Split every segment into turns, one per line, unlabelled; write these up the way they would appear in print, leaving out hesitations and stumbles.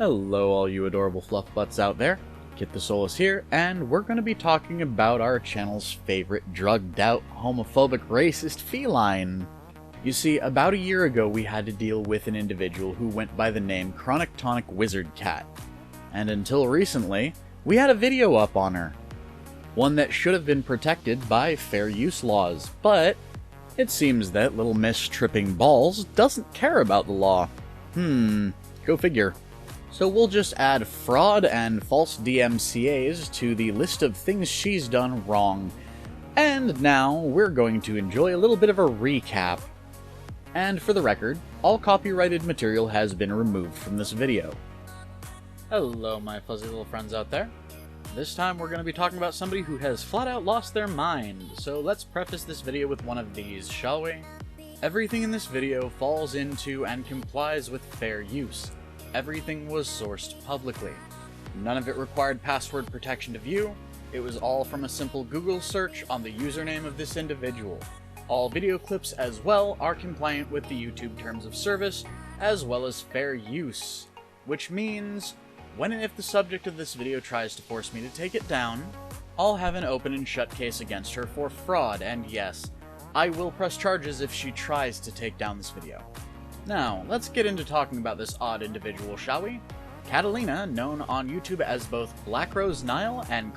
Hello all you adorable fluff butts out there, Kitthesoulless here, and we're going to be talking about our channel's favorite drugged out, homophobic, racist feline. You see, about a year ago we had to deal with an individual who went by the name Tonic Wizard Cat, and until recently, we had a video up on her. One that should have been protected by fair use laws, but it seems that little Miss Tripping Balls doesn't care about the law. Go figure. So we'll just add fraud and false DMCAs to the list of things she's done wrong. And now we're going to enjoy a little bit of a recap. And for the record, all copyrighted material has been removed from this video. Hello my fuzzy little friends out there. This time we're going to be talking about somebody who has flat out lost their mind, so let's preface this video with one of these, shall we? Everything in this video falls into and complies with fair use. Everything was sourced publicly. None of it required password protection to view. It was all from a simple Google search on the username of this individual. All video clips as well are compliant with the YouTube terms of service, as well as fair use. Which means, when and if the subject of this video tries to force me to take it down, I'll have an open and shut case against her for fraud, and yes, I will press charges if she tries to take down this video. Now, let's get into talking about this odd individual, shall we? Catalina, known on YouTube as both Black Rose Nile and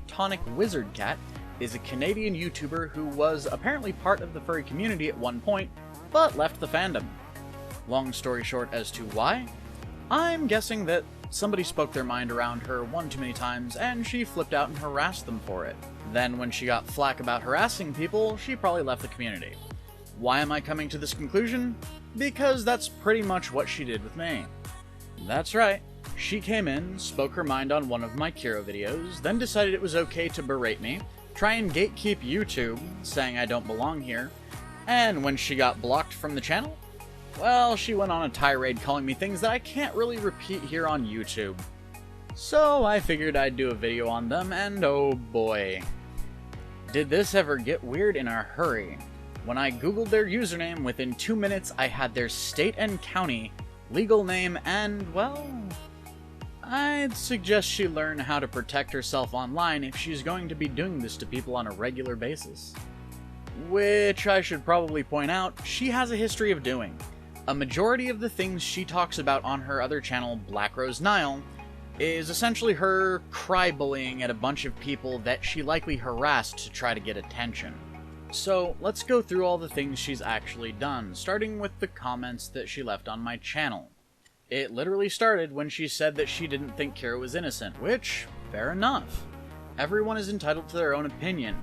Tonic Wizard Cat, is a Canadian YouTuber who was apparently part of the furry community at one point, but left the fandom. Long story short as to why? I'm guessing that somebody spoke their mind around her one too many times, and she flipped out and harassed them for it. Then when she got flack about harassing people, she probably left the community. Why am I coming to this conclusion? Because that's pretty much what she did with me. That's right. She came in, spoke her mind on one of my Kiro videos, then decided it was okay to berate me, try and gatekeep YouTube, saying I don't belong here, and when she got blocked from the channel, well, she went on a tirade calling me things that I can't really repeat here on YouTube. So I figured I'd do a video on them, and oh boy. Did this ever get weird in a hurry? When I googled their username, within 2 minutes I had their state and county, legal name, and, well, I'd suggest she learn how to protect herself online if she's going to be doing this to people on a regular basis. Which I should probably point out, she has a history of doing. A majority of the things she talks about on her other channel, Black Rose Nile, is essentially her cry-bullying at a bunch of people that she likely harassed to try to get attention. So, let's go through all the things she's actually done, starting with the comments that she left on my channel. It literally started when she said that she didn't think Kira was innocent, which, fair enough. Everyone is entitled to their own opinion.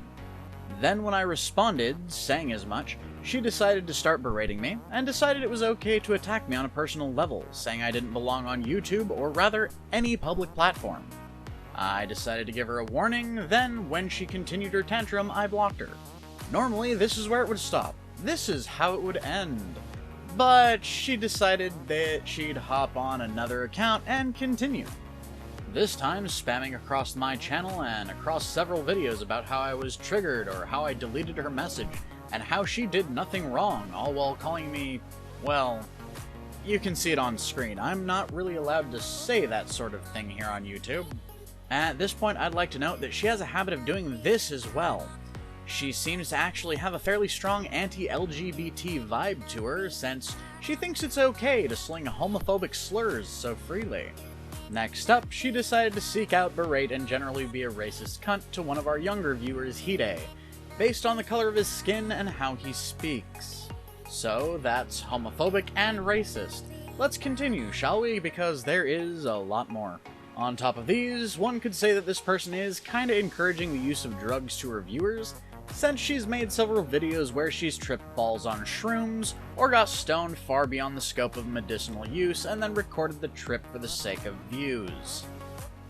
Then when I responded, saying as much, she decided to start berating me, and decided it was okay to attack me on a personal level, saying I didn't belong on YouTube, or rather, any public platform. I decided to give her a warning, then when she continued her tantrum, I blocked her. Normally, this is where it would stop. This is how it would end. But she decided that she'd hop on another account and continue. This time spamming across my channel and across several videos about how I was triggered or how I deleted her message and how she did nothing wrong, all while calling me, well, you can see it on screen. I'm not really allowed to say that sort of thing here on YouTube. At this point, I'd like to note that she has a habit of doing this as well. She seems to actually have a fairly strong anti-LGBT vibe to her, since she thinks it's okay to sling homophobic slurs so freely. Next up, she decided to seek out, berate, and generally be a racist cunt to one of our younger viewers, Hide, based on the color of his skin and how he speaks. So that's homophobic and racist. Let's continue, shall we? Because there is a lot more. On top of these, one could say that this person is kinda encouraging the use of drugs to her viewers, since she's made several videos where she's tripped balls on shrooms, or got stoned far beyond the scope of medicinal use, and then recorded the trip for the sake of views.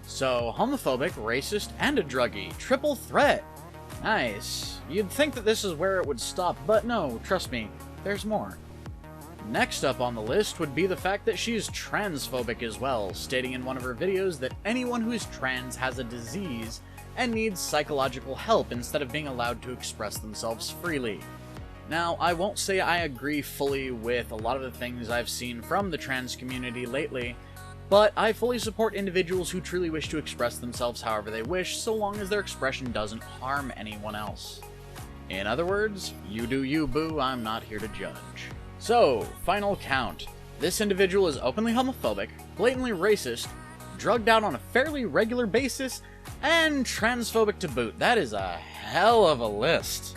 So, homophobic, racist, and a druggy. Triple threat! Nice. You'd think that this is where it would stop, but no, trust me, there's more. Next up on the list would be the fact that she's transphobic as well, stating in one of her videos that anyone who is trans has a disease and needs psychological help instead of being allowed to express themselves freely. Now, I won't say I agree fully with a lot of the things I've seen from the trans community lately, But I fully support individuals who truly wish to express themselves however they wish, so long as their expression doesn't harm anyone else. In other words, you do you, boo, I'm not here to judge. So, final count. This individual is openly homophobic, blatantly racist, drugged out on a fairly regular basis, and transphobic to boot. That is a hell of a list.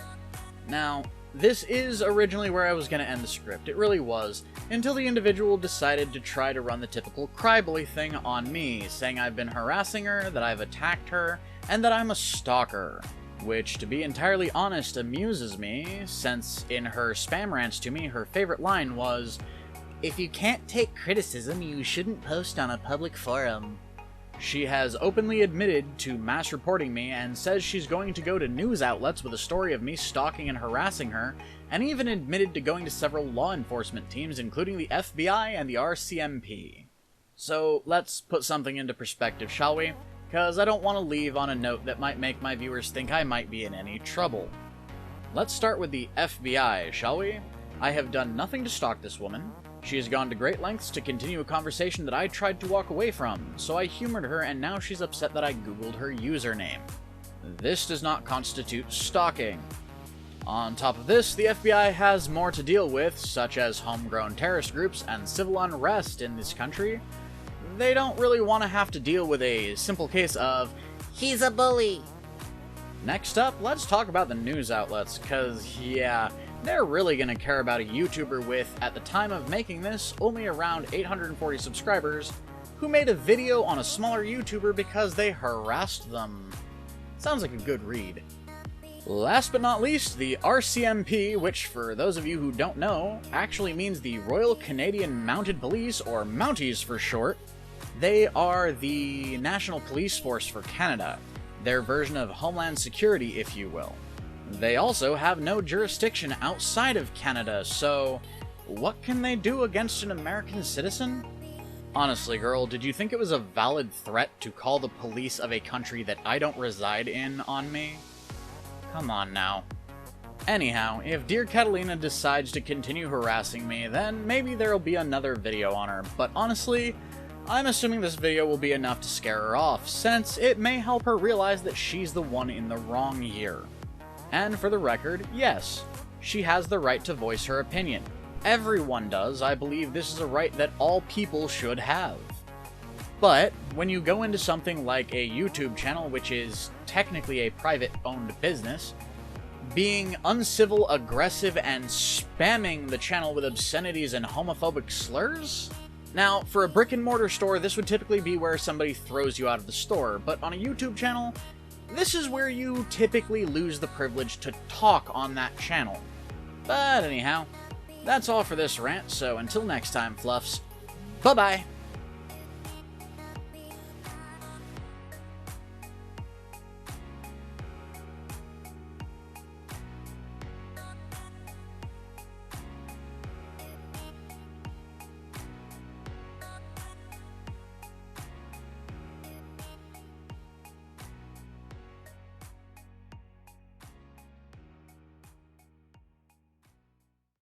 Now, this is originally where I was going to end the script. It really was, until the individual decided to try to run the typical crybully thing on me, saying I've been harassing her, that I've attacked her, and that I'm a stalker. Which, to be entirely honest, amuses me, since in her spam rants to me, her favorite line was, "If you can't take criticism, you shouldn't post on a public forum." She has openly admitted to mass reporting me and says she's going to go to news outlets with a story of me stalking and harassing her, and even admitted to going to several law enforcement teams, including the FBI and the RCMP. So let's put something into perspective, shall we? Because I don't want to leave on a note that might make my viewers think I might be in any trouble. Let's start with the FBI, shall we? I have done nothing to stalk this woman. She has gone to great lengths to continue a conversation that I tried to walk away from, so I humored her and now she's upset that I googled her username. This does not constitute stalking. On top of this, the FBI has more to deal with, such as homegrown terrorist groups and civil unrest in this country. They don't really want to have to deal with a simple case of, "He's a bully." Next up, let's talk about the news outlets, cause yeah, they're really gonna care about a YouTuber with, at the time of making this, only around 840 subscribers, who made a video on a smaller YouTuber because they harassed them. Sounds like a good read. Last but not least, the RCMP, which for those of you who don't know, actually means the Royal Canadian Mounted Police, or Mounties for short. They are the National Police Force for Canada, their version of Homeland Security, if you will. They also have no jurisdiction outside of Canada, so what can they do against an American citizen? Honestly, girl, did you think it was a valid threat to call the police of a country that I don't reside in on me? Come on now. Anyhow, if dear Catalina decides to continue harassing me, then maybe there'll be another video on her, but honestly, I'm assuming this video will be enough to scare her off, since it may help her realize that she's the one in the wrong here. And for the record, yes, she has the right to voice her opinion. Everyone does. I believe this is a right that all people should have. But when you go into something like a YouTube channel, which is technically a private-owned business, being uncivil, aggressive, and spamming the channel with obscenities and homophobic slurs? Now, for a brick-and-mortar store, this would typically be where somebody throws you out of the store, but on a YouTube channel, this is where you typically lose the privilege to talk on that channel. But anyhow, that's all for this rant, so until next time, Fluffs, bye-bye!